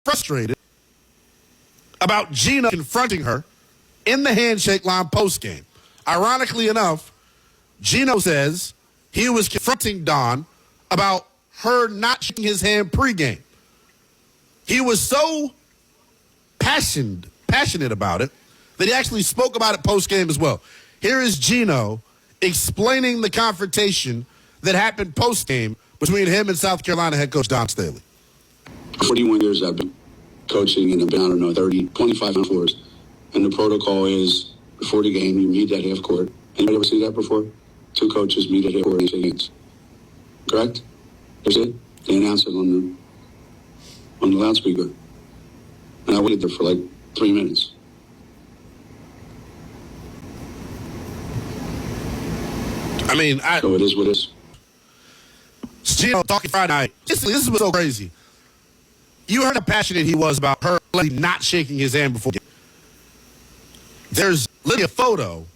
frustrated about Gino confronting her in the handshake line postgame. Ironically enough, Gino says he was confronting Don about her not shaking his hand pregame. He was so passionate about it that he actually spoke about it postgame as well. Here is Gino explaining the confrontation that happened postgame between him and South Carolina head coach Don Staley. 41 years I've been coaching, and I've been, 25 Final Fours. And the protocol is, before the game, you meet at half court. Anybody ever see that before? Two coaches meet at half court and shake hands. Correct? That's it? They announce it on the loudspeaker. And I waited there for like 3 minutes. So it is what it is. Gino talking Friday night. This is what's so crazy. You heard how passionate he was about her not shaking his hand before. There's literally a photo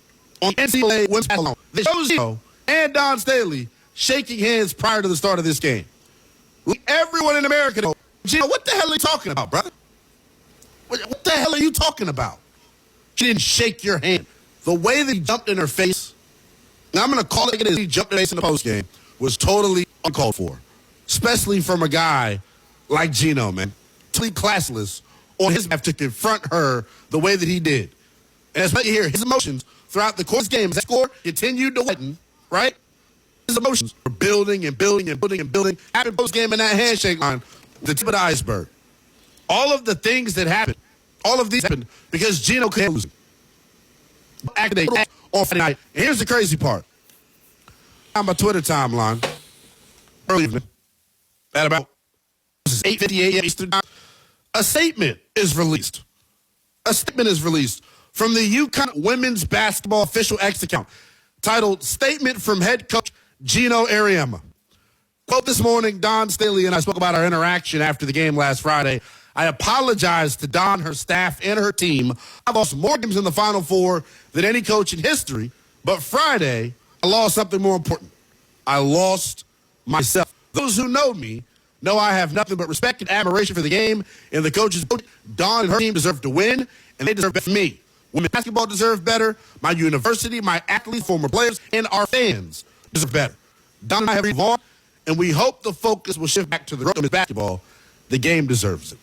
on NCAA women's basketball that shows Gino and Don Staley shaking hands prior to the start of this game. Everyone in America knows, Gino, what the hell are you talking about, brother? What the hell are you talking about? She didn't shake your hand. The way that he jumped in her face, and I'm going to call it as he jumped in her face in the postgame, was totally uncalled for, especially from a guy like Gino, man. Totally classless on his behalf to confront her the way that he did. And as you hear, his emotions throughout the course of the game, as that score continued to widen, right? His emotions were building and building and building and building. Happened post-game in that handshake line, the tip of the iceberg. All of the things that happened, all of these happened because Gino couldn't lose. Acted on Friday night. And here's the crazy part. On my Twitter timeline, early evening, at about 8:58 Eastern time, a statement is released. A statement is released from the UConn women's basketball official X account titled Statement from Head Coach Gino Auriemma. Quote, this morning, Don Staley and I spoke about our interaction after the game last Friday. I apologize to Don, her staff, and her team. I've lost more games in the Final Four than any coach in history, but Friday, I lost something more important. I lost myself. Those who know me know I have nothing but respect and admiration for the game and the coaches. Don and her team deserve to win, and they deserve better for me. Women's basketball deserve better. My university, my athletes, former players, and our fans deserve better. Don and I have moved on, and we hope the focus will shift back to the women's basketball. The game deserves it.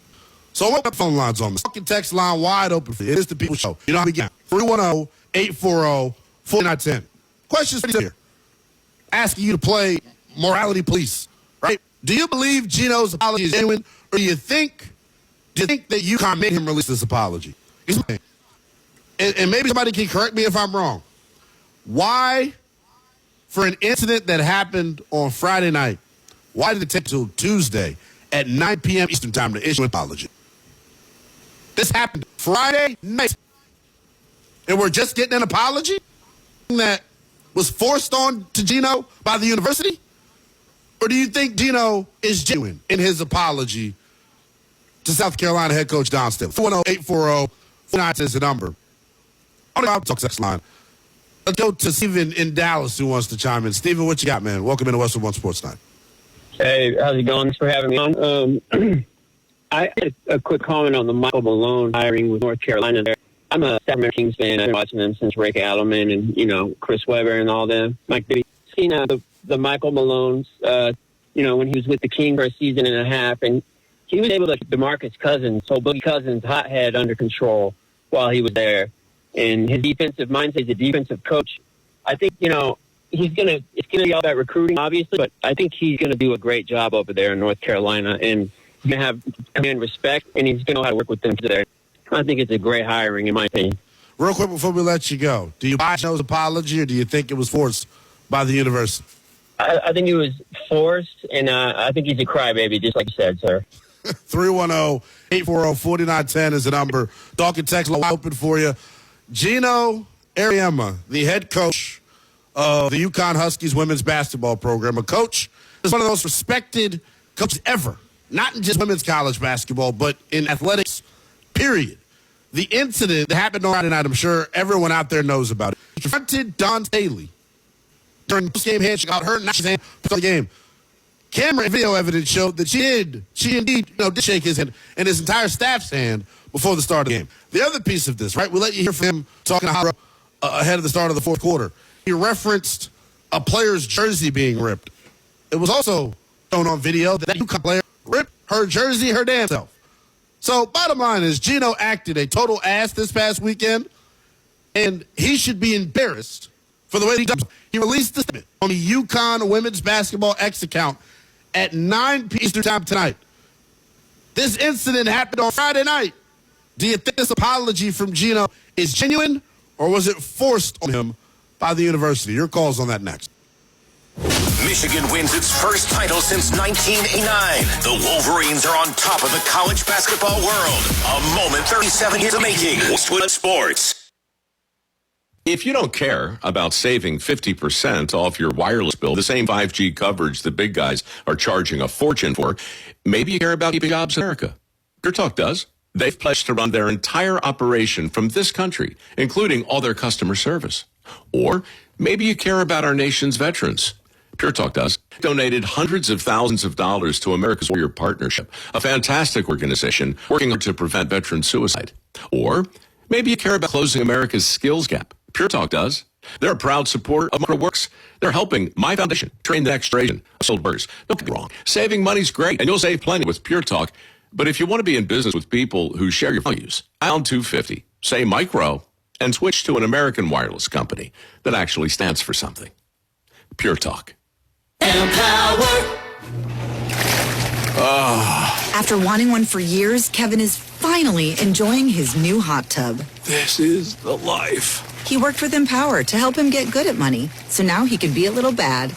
So open up phone lines on me. Fucking text line wide open for you. It is the People Show. You know how we get 310-840-4910. Questions for you here. Asking you to play morality police, right? Do you believe Gino's apology is genuine, or do you think that UConn made him release this apology? And maybe somebody can correct me if I'm wrong. Why, for an incident that happened on Friday night, why did it take until Tuesday at 9 p.m. Eastern time to issue an apology? This happened Friday night, and we're just getting an apology that was forced on to Gino by the university? Or do you think Gino is genuine in his apology to South Carolina head coach Don Staley? 410-840-4910 is the number. On the talk sex line. Let's go to Steven in Dallas who wants to chime in. Steven, what you got, man? Welcome into Western One Sports Night. Hey, how's it going? Thanks for having me on. I had a quick comment on the Michael Malone hiring with North Carolina there. I'm a Sacramento Kings fan. I've been watching them since Rick Adelman and, Chris Webber and all them. Mike Bibby. Seen the Michael Malone's, when he was with the Kings for a season and a half, and he was able to keep DeMarcus Cousins, so Boogie Cousins' hothead under control while he was there. And his defensive mindset, he's a defensive coach. I think, it's going to be all about recruiting, obviously, but I think he's going to do a great job over there in North Carolina, and he's going to have command respect, and he's going to know how to work with them there. I think it's a great hiring, in my opinion. Real quick before we let you go, do you buy Gino's apology, or do you think it was forced by the university? I think it was forced, and I think he's a crybaby, just like you said, sir. 310-840-4910 is the number. Talk and text wide open for you. Gino Auriemma, the head coach of the UConn Huskies women's basketball program, a coach is one of the most respected coaches ever, not in just women's college basketball, but in athletics, period. The incident that happened on Friday night, I'm sure everyone out there knows about it. He confronted Don Staley during the post-game handshake out her not saying the game. camera and video evidence showed that she indeed did shake his hand and his entire staff's hand before the start of the game. The other piece of this, right? We let you hear from him talking ahead of the start of the fourth quarter. He referenced a player's jersey being ripped. It was also shown on video that UConn player ripped her jersey her damn self. So bottom line is Gino acted a total ass this past weekend, and he should be embarrassed for the way he does. He released the statement on the UConn Women's Basketball X account at 9 p.m. Eastern Time tonight. This incident happened on Friday night. Do you think this apology from Gino is genuine, or was it forced on him by the university? Your calls on that next. Michigan wins its first title since 1989. The Wolverines are on top of the college basketball world. A moment 37 years making. Westwood Sports. If you don't care about saving 50% off your wireless bill, the same 5G coverage the big guys are charging a fortune for, maybe you care about keeping jobs in America. Pure Talk does. They've pledged to run their entire operation from this country, including all their customer service. Or maybe you care about our nation's veterans. Pure Talk does. Donated hundreds of thousands of dollars to America's Warrior Partnership, a fantastic organization working to prevent veteran suicide. Or maybe you care about closing America's skills gap. Pure Talk does. They're a proud supporter of MicroWorks. They're helping my foundation train the next generation of sold burgers. Don't get me wrong. Saving money's great, and you'll save plenty with Pure Talk. But if you want to be in business with people who share your values, dial 250, say micro, and switch to an American wireless company that actually stands for something. Pure Talk. Empower. After wanting one for years, Kevin is finally enjoying his new hot tub. This is the life. He worked with Empower to help him get good at money, so now he can be a little bad.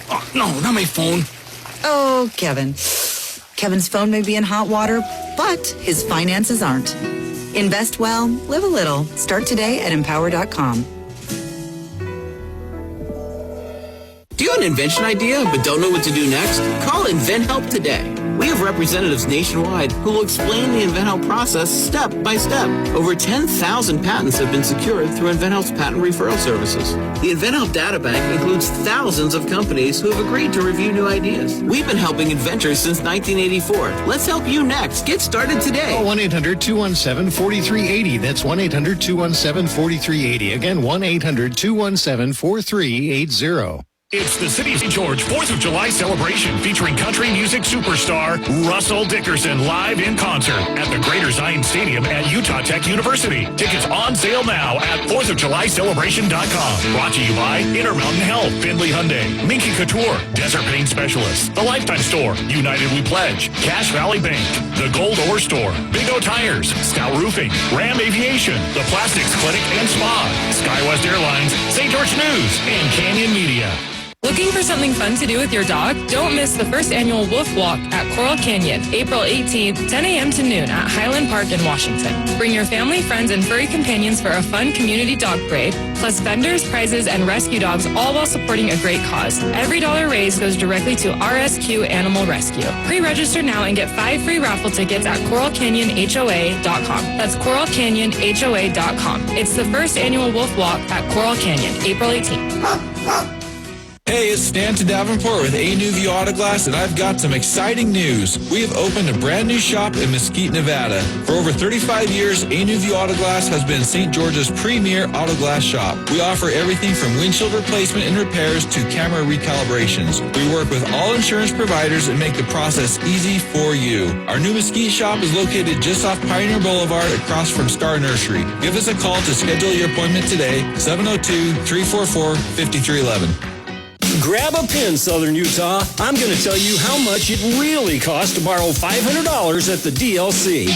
Oh, no, not my phone. Oh, Kevin. Kevin's phone may be in hot water, but his finances aren't. Invest well, live a little. Start today at empower.com. Do you have an invention idea but don't know what to do next? Call InventHelp today. We have representatives nationwide who will explain the InventHelp process step by step. Over 10,000 patents have been secured through InventHelp's patent referral services. The InventHelp data bank includes thousands of companies who have agreed to review new ideas. We've been helping inventors since 1984. Let's help you next. Get started today. Call 1-800-217-4380. That's 1-800-217-4380. Again, 1-800-217-4380. It's the City of St. George 4th of July celebration featuring country music superstar Russell Dickerson live in concert at the Greater Zion Stadium at Utah Tech University. Tickets on sale now at 4thofjulycelebration.com. Brought to you by Intermountain Health, Findlay Hyundai, Minky Couture, Desert Pain Specialist, The Lifetime Store, United We Pledge, Cache Valley Bank, The Gold Ore Store, Big O Tires, Scout Roofing, Ram Aviation, The Plastics Clinic and Spa, SkyWest Airlines, St. George News, and Canyon Media. Looking for something fun to do with your dog? Don't miss the first annual Wolf Walk at Coral Canyon, April 18th, 10 a.m. to noon at Highland Park in Washington. Bring your family, friends, and furry companions for a fun community dog parade, plus vendors, prizes, and rescue dogs, all while supporting a great cause. Every dollar raised goes directly to RSQ Animal Rescue. Pre-register now and get 5 free raffle tickets at CoralCanyonHOA.com. That's CoralCanyonHOA.com. It's the first annual Wolf Walk at Coral Canyon, April 18th. Hey, it's Stanton Davenport with A New View Auto Glass, and I've got some exciting news. We have opened a brand new shop in Mesquite, Nevada. For over 35 years, A New View Auto Glass has been St. George's premier auto glass shop. We offer everything from windshield replacement and repairs to camera recalibrations. We work with all insurance providers and make the process easy for you. Our new Mesquite shop is located just off Pioneer Boulevard across from Star Nursery. Give us a call to schedule your appointment today, 702-344-5311. Grab a pin, Southern Utah. I'm going to tell you how much it really costs to borrow $500 at the DLC.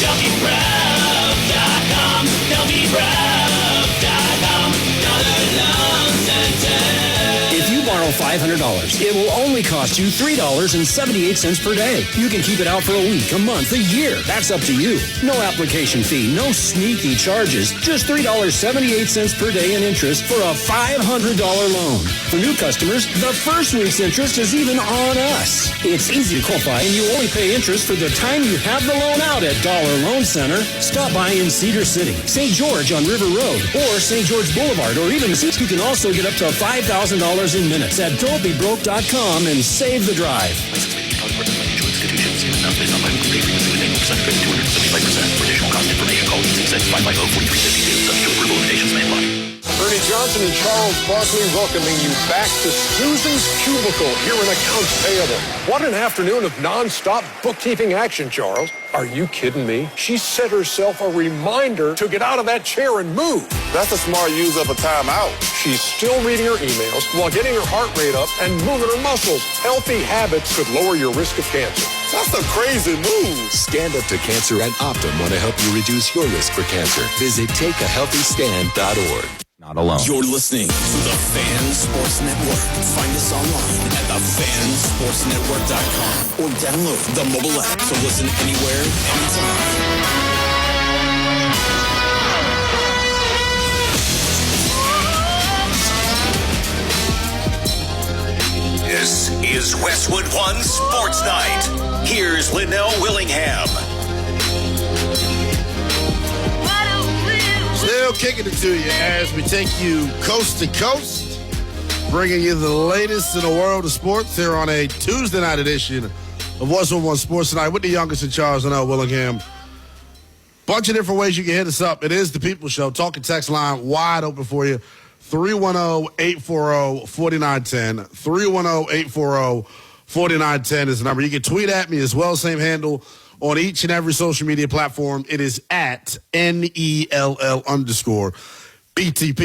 WPREV.com, WPREV.com, Dollar Loan Center. If you borrow $500, it will only cost you $3.78 per day. You can keep it out for a week, a month, a year. That's up to you. No application fee, no sneaky charges. Just $3.78 per day in interest for a $500 loan. For new customers, the first week's interest is even on us. It's easy to qualify, and you only pay interest for the time you have the loan out at Dollar Loan Center. Stop by in Cedar City, St. George on River Road, or St. George Boulevard, or even you can also get up to $5,000 in minutes. us at don'tbebroke.com and save the drive. Institutions in South Based on my weekly pay frequency with 8% credit 275%. For additional cost information, call 866-550-4352. Subject to approval, limitations may apply. Ernie Johnson and Charles Barkley welcoming you back to Susan's Cubicle here in Accounts Payable. What an afternoon of nonstop bookkeeping action, Charles. Are you kidding me? She set herself a reminder to get out of that chair and move. That's a smart use of a timeout. She's still reading her emails while getting her heart rate up and moving her muscles. Healthy habits could lower your risk of cancer. That's a crazy move. Stand Up to Cancer and Optum want to help you reduce your risk for cancer. Visit takeahealthystand.org. Not alone. You're listening to the Fan Sports Network. Find us online at thefansportsnetwork.com or download the mobile app to listen anywhere, anytime. This is Westwood One Sports Night. Here's Linnell Willingham. Still kicking it to you as we take you coast to coast, bringing you the latest in the world of sports here on a Tuesday night edition of Westwood One Sports Night with the youngest in Charles, Linnell Willingham. Bunch of different ways you can hit us up. It is the People Show. Talking text line wide open for you. 310-840-4910. 310-840-4910 is the number. You can tweet at me as well. Same handle on each and every social media platform. It is at NELL_BTP.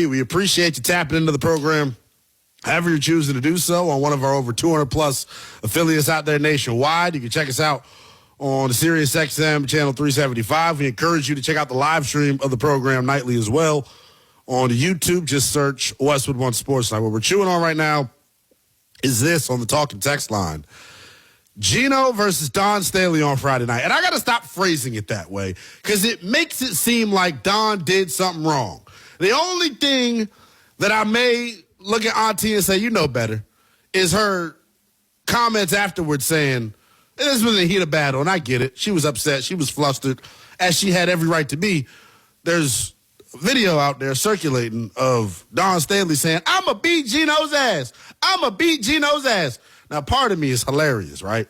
We appreciate you tapping into the program, however you're choosing to do so, on one of our over 200-plus affiliates out there nationwide. You can check us out on the Sirius XM channel 375. We encourage you to check out the live stream of the program nightly as well. On YouTube, just search Westwood One Sports Night. What we're chewing on right now is this on the talking text line. Gino versus Don Staley on Friday night. And I got to stop phrasing it that way because it makes it seem like Don did something wrong. The only thing that I may look at Auntie and say, you know better, is her comments afterwards saying, this was a heat of battle, and I get it. She was upset. She was flustered, as she had every right to be. There's video out there circulating of Don Staley saying, I'm going to beat Gino's ass. I'm going to beat Gino's ass. Now, part of me is hilarious, right?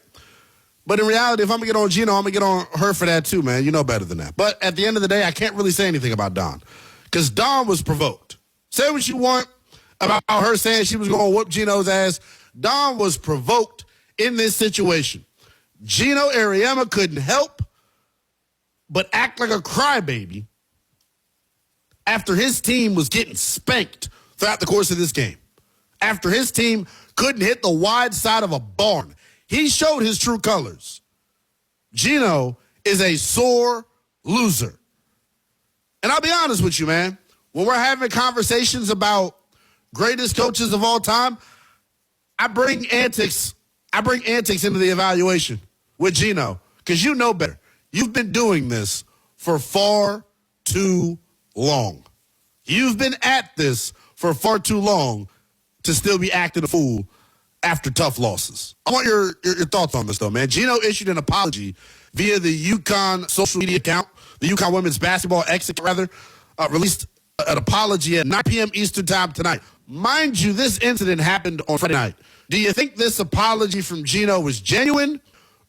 But in reality, if I'm going to get on Gino, I'm going to get on her for that too, man. You know better than that. But at the end of the day, I can't really say anything about Don because Don was provoked. Say what you want about her saying she was going to whoop Gino's ass. Don was provoked in this situation. Gino Ariema couldn't help but act like a crybaby after his team was getting spanked throughout the course of this game. After his team couldn't hit the wide side of a barn. He showed his true colors. Gino is a sore loser. And I'll be honest with you, man. When we're having conversations about greatest coaches of all time, I bring antics into the evaluation with Gino because you know better. You've been doing this for far too long. You've been at this for far too long to still be acting a fool after tough losses. I want your thoughts on this, though, man. Gino issued an apology via the UConn social media account, the UConn women's basketball exit, released an apology at 9 p.m. Eastern time tonight. Mind you, this incident happened on Friday night. Do you think this apology from Gino was genuine,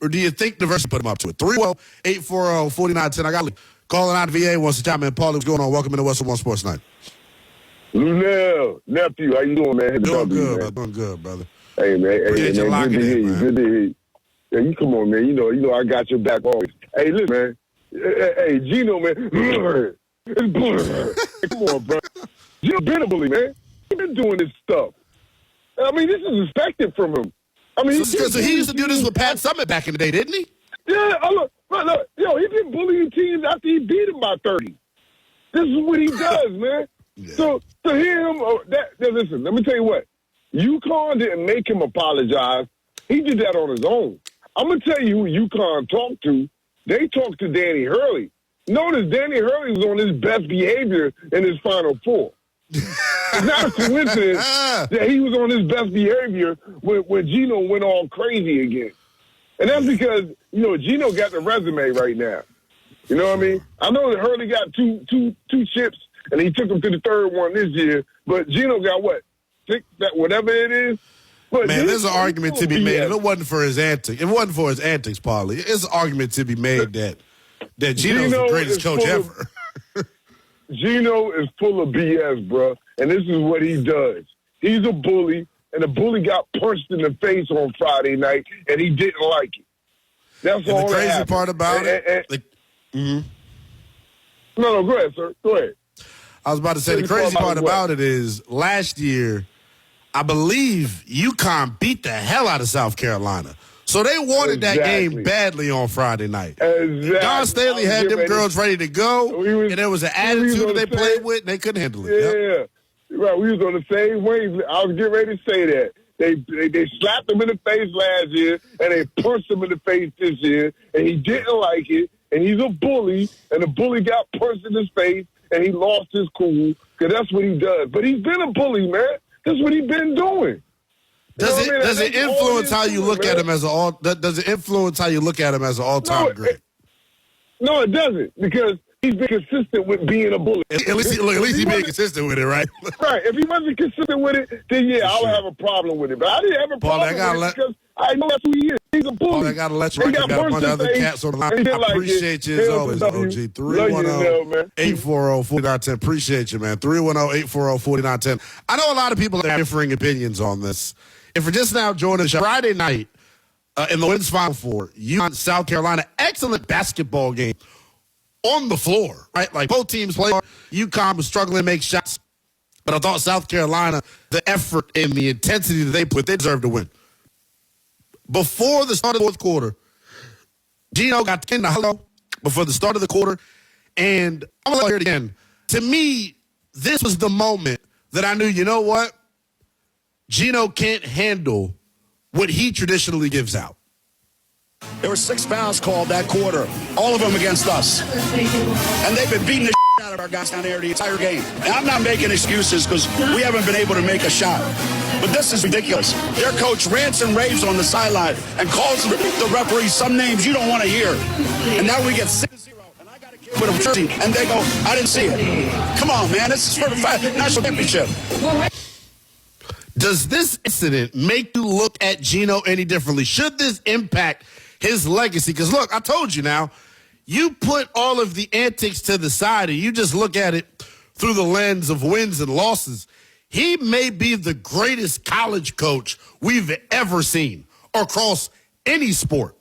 or do you think Diversity put him up to it? 310-840-4910. I got calling out VA wants to chime in. Paul, what's going on? Welcome to Westwood One Sports Night. Lunell, nephew, how you doing, man? Doing good, man. Doing good, brother. Hey, man. Hey, man. Good to hear you. Good to hear you. Yeah, you come on, man. You know, I got your back always. Hey, listen, man. Hey, Gino, man. Come on, bro. Gino been a bully, man. He been doing this stuff. I mean, this is expected from him. I mean, so he used to do this with Pat Summitt back in the day, didn't he? Yeah, look, yo, he been bullying teams after he beat him by 30. This is what he does, man. Yeah. So to hear him, listen, let me tell you what. UConn didn't make him apologize. He did that on his own. I'm going to tell you who UConn talked to. They talked to Danny Hurley. Notice Danny Hurley was on his best behavior in his Final Four. It's not a coincidence that he was on his best behavior when Gino went all crazy again. And that's because, Gino got the resume right now. You know what I mean? I know that Hurley got two chips, and he took him to the third one this year. But Gino got what? 6, whatever it is. But Man, there's an argument to be made. If BS. it wasn't for his antics, Paulie, it's an argument to be made that Gino's the greatest coach ever. Gino is full of BS, bro, and this is what he does. He's a bully, and the bully got punched in the face on Friday night, and he didn't like it. That's all. And the crazy happened. part about it, No, go ahead, sir. Go ahead. I was about to say the crazy part about it is last year, I believe UConn beat the hell out of South Carolina. So they wanted that game badly on Friday night. Exactly. Don Staley had them girls ready to go, and there was an attitude that they played with, and they couldn't handle it. Yeah. Right, we was on the same wave. I was getting ready to say that. They slapped him in the face last year, and they punched him in the face this year, and he didn't like it, and he's a bully, and the bully got punched in his face, and he lost his cool, because that's what he does. But he's been a bully, man. That's what he's been doing. Does it influence how you look at him as an Does it influence how you look at him as an all-time great? No, it doesn't, because he's been consistent with being a bully. At least he's being consistent with it, right? Right. If he wasn't consistent with it, then I would have a problem with it. But I didn't have a problem with it because I know that's who he is. He's a bully. Paul, I got to let you know. Got a bunch of other cats on the line. I appreciate you as always, OG. 310-840-4910. Appreciate you, man. 310-840-4910. I know a lot of people have differing opinions on this. If you're just now joining us, Friday night in the Women's Final Four, UConn, South Carolina, excellent basketball game on the floor, right? Like both teams played. UConn was struggling to make shots, but I thought South Carolina, the effort and the intensity that they put, they deserved to win. Before the start of the fourth quarter, Gino got in the hello before the start of the quarter, and I'm going to hear it again. To me, this was the moment that I knew, you know what? Gino can't handle what he traditionally gives out. There were 6 fouls called that quarter, all of them against us. And they've been beating the out of our guys down there the entire game. And I'm not making excuses because we haven't been able to make a shot. But this is ridiculous. Their coach rants and raves on the sideline and calls the referee some names you don't want to hear. And now we get 6-0, and I got a kid with a jersey, and they go, I didn't see it. Come on, man. This is for the national championship. Does this incident make you look at Gino any differently? Should this impact his legacy? Because, look, I told you now, you put all of the antics to the side and you just look at it through the lens of wins and losses. He may be the greatest college coach we've ever seen across any sport.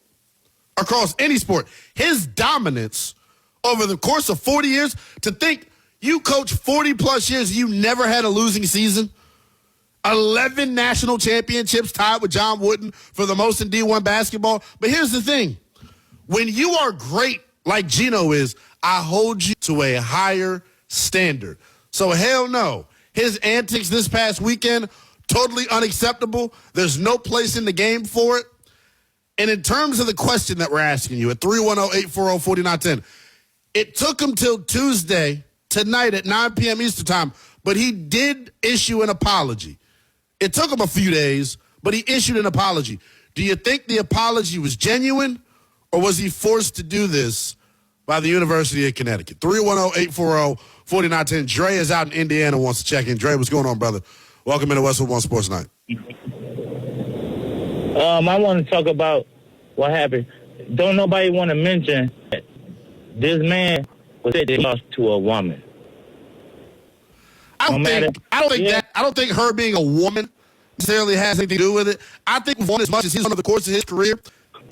Across any sport. His dominance over the course of 40 years, to think you coached 40-plus years, you never had a losing season, 11 national championships tied with John Wooden for the most in D1 basketball. But here's the thing. When you are great like Gino is, I hold you to a higher standard. So hell no. His antics this past weekend, totally unacceptable. There's no place in the game for it. And in terms of the question that we're asking you at 310-840-4910, it took him till Tuesday, tonight at 9 p.m. Eastern time, but he did issue an apology. It took him a few days, but he issued an apology. Do you think the apology was genuine, or was he forced to do this by the University of Connecticut? 310-840-4910. Dre is out in Indiana, wants to check in. Dre, what's going on, brother? Welcome into Westwood One Sports Night. I want to talk about what happened. Don't nobody want to mention that this man was lost to a woman. I don't think her being a woman necessarily has anything to do with it. I think one, as much as he's on the course of his career,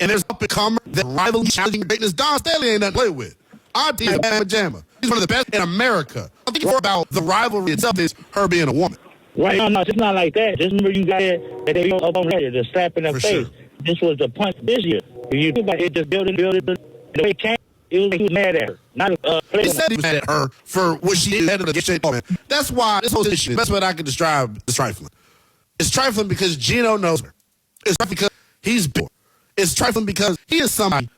and there's up and comer that rival challenging greatness, Don Staley ain't nothing to play with. Auntie is Bama Jamma. He's one of the best in America. I think more about the rivalry itself is her being a woman. Right? No, it's not like that. Just remember you got that they up on Reddit, the slap in the face. Sure. This was the punch this year. If you think about it, just building. The way it came, it was like he was mad at her. Not he said he was mad at her for what she did ahead of the shit. That's why this whole issue, the best way I can describe is trifling. It's trifling because Gino knows her. It's trifling because he's bored. It's trifling because he is somebody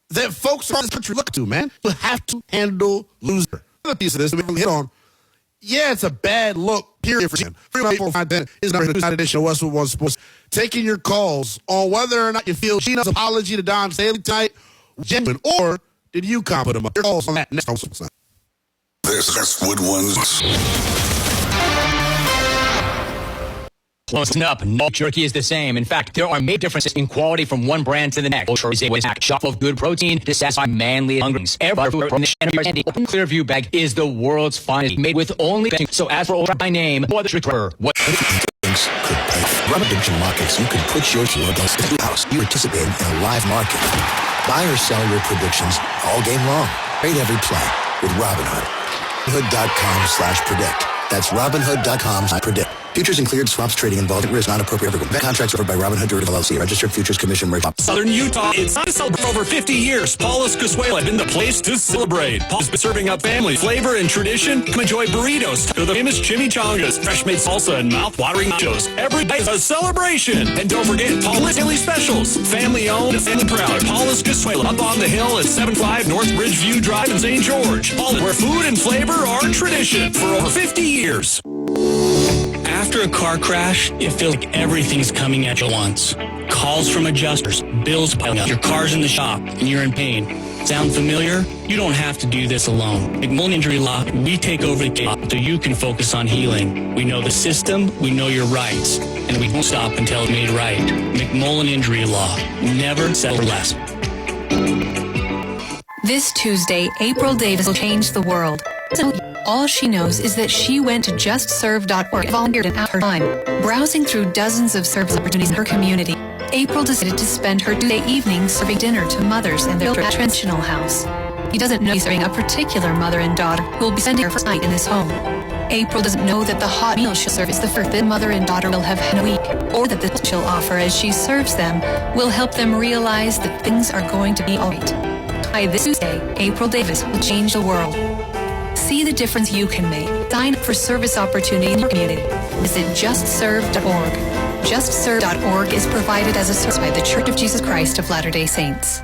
that folks around this country look to, man. You have to handle loser. Another piece of this that we haven't hit on, yeah, it's a bad look, period, for him. 310 is number 2 edition of Westwood One Sports. Taking your calls on whether or not you feel Gino's apology to Don Staley tonight was genuine, or did UConn put him up? Your calls on that next on Sports Night. This is Westwood One's. Listen up, no jerky is the same. In fact, there are major differences in quality from one brand to the next. Ultra is a shot full of good protein to satisfy manly hungerings. Every food from the Open Clearview bag is the world's finest, made with only. So as for Ultra by name, what the recur? What? Rub prediction markets, you can put your house. You participate in a live market. Buy or sell your predictions all game long. Trade every play with Robinhood. Robinhood.com/predict. That's Robinhood.com/predict. Futures and cleared swaps trading involving risk not appropriate for bet contracts offered by Robinhood Derivative LLC. Registered Futures Commission rate. Southern Utah, it's time to celebrate. For over 50 years, Paula's Consuelo has been the place to celebrate. Paula's been serving up family flavor and tradition. Come enjoy burritos to the famous chimichangas, fresh-made salsa, and mouth-watering nachos. Every day is a celebration. And don't forget, Paula's Daily Specials. Family-owned and family-proud. Paula's Consuelo, up on the hill at 75 North Bridgeview Drive in St. George. Paula, where food and flavor are tradition for over 50 years. After a car crash, it feels like everything's coming at you once. Calls from adjusters, bills piling up, your car's in the shop, and you're in pain. Sound familiar? You don't have to do this alone. McMullen Injury Law, we take over the case so you can focus on healing. We know the system, we know your rights, and we won't stop until it's made right. McMullen Injury Law, never settle for less. This Tuesday, April Davis will change the world. So all she knows is that she went to justserve.org and volunteered out her time, browsing through dozens of service opportunities in her community. April decided to spend her Tuesday evening serving dinner to mothers and their children at Transitional House. He doesn't know he's serving a particular mother and daughter who will be spending her first night in this home. April doesn't know that the hot meal she'll serve is the first that mother and daughter will have in a week, or that the she'll offer as she serves them will help them realize that things are going to be all right. By this Tuesday, April Davis will change the world. See the difference you can make. Sign up for service opportunity in your community. Visit justserve.org. Justserve.org is provided as a service by the Church of Jesus Christ of Latter-day Saints.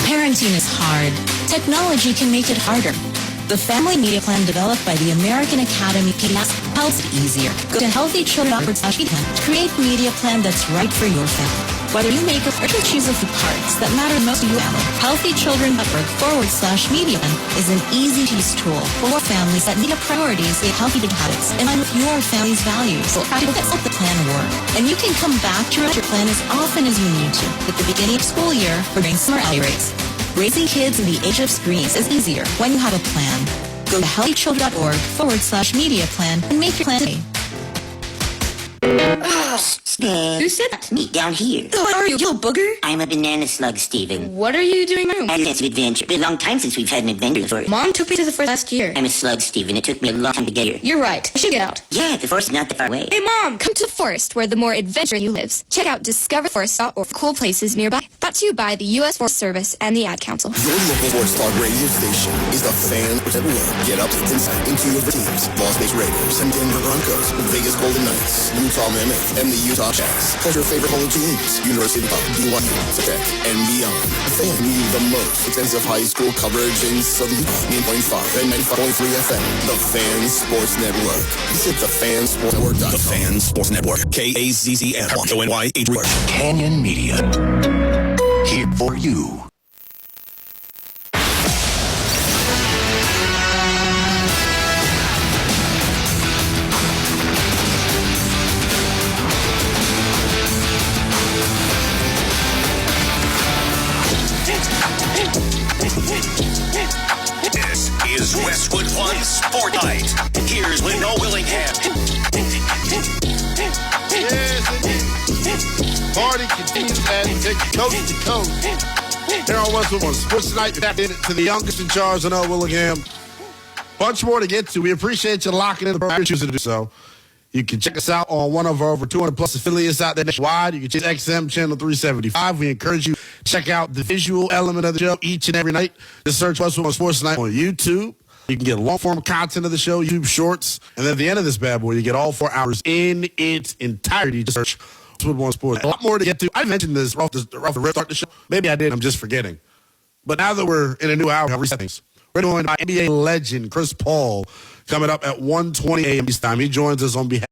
Parenting is hard. Technology can make it harder. The family media plan developed by the American Academy PBS helps it easier. Go to healthychildren.org/media plan to create a media plan that's right for your family. Whether you make or choose a few parts that matter most to your family, healthychildren.org/media plan is an easy-to-use tool for families that need a priorities in healthy big habits in line with your family's values. So practical tips help the plan work. And you can come back to your plan as often as you need to at the beginning of school year or during summer alley breaks. Raising kids in the age of screens is easier when you have a plan. Go to healthychildren.org/media plan and make your plan today. Who said that to me down here? What are you, little booger? I'm a banana slug, Steven. What are you doing now? I sense of adventure. Been a long time since we've had an adventure before. Mom took me to the forest last year. I'm a slug, Steven. It took me a long time to get here. You're right. I should get out. Yeah, the forest is not that far away. Hey, Mom, come to the forest where the more adventure you lives. Check out discoverforest.org for cool places nearby. Brought to you by the U.S. Forest Service and the Ad Council. Your local sports talk radio station is the Fan at Work. Get updates insight into your teams. Las Vegas Raiders and Denver Broncos, Vegas Golden Knights, Utah Mammoth, and the Utah Jazz. Plus your favorite college teams, University of BYU, Tech, and beyond. Fan you the most extensive high school coverage in Southern Utah. 9.5 and 95.3 FM. The Fan Sports Network. Visit thefansportsnetwork.com. The Fan Sports Network. KAZZN. ONY. Canyon Media. Here for you. This is Westwood One Sport Night. Here's Leno Willingham. Party continues as we take you coast to coast. Here on Westwood One Sports Tonight, we tap into the youngest in charge, Leno Willingham. Bunch more to get to. We appreciate you locking in the program. Choosing to do so. You can check us out on one of our over 200 plus affiliates out there nationwide. You can check XM channel 375. We encourage you to check out the visual element of the show each and every night. Just search Westwood One Sports Tonight on YouTube. You can get long-form content of the show, YouTube shorts, and then at the end of this bad boy, you get all 4 hours in its entirety. Just search Westwood One Sports. A lot more to get to. I mentioned this off the start of the show. Maybe I did. I'm just forgetting. But now that we're in a new hour, I'll reset things. We're joined by NBA legend Chris Paul coming up at 1:20 a.m. East time. He joins us on behalf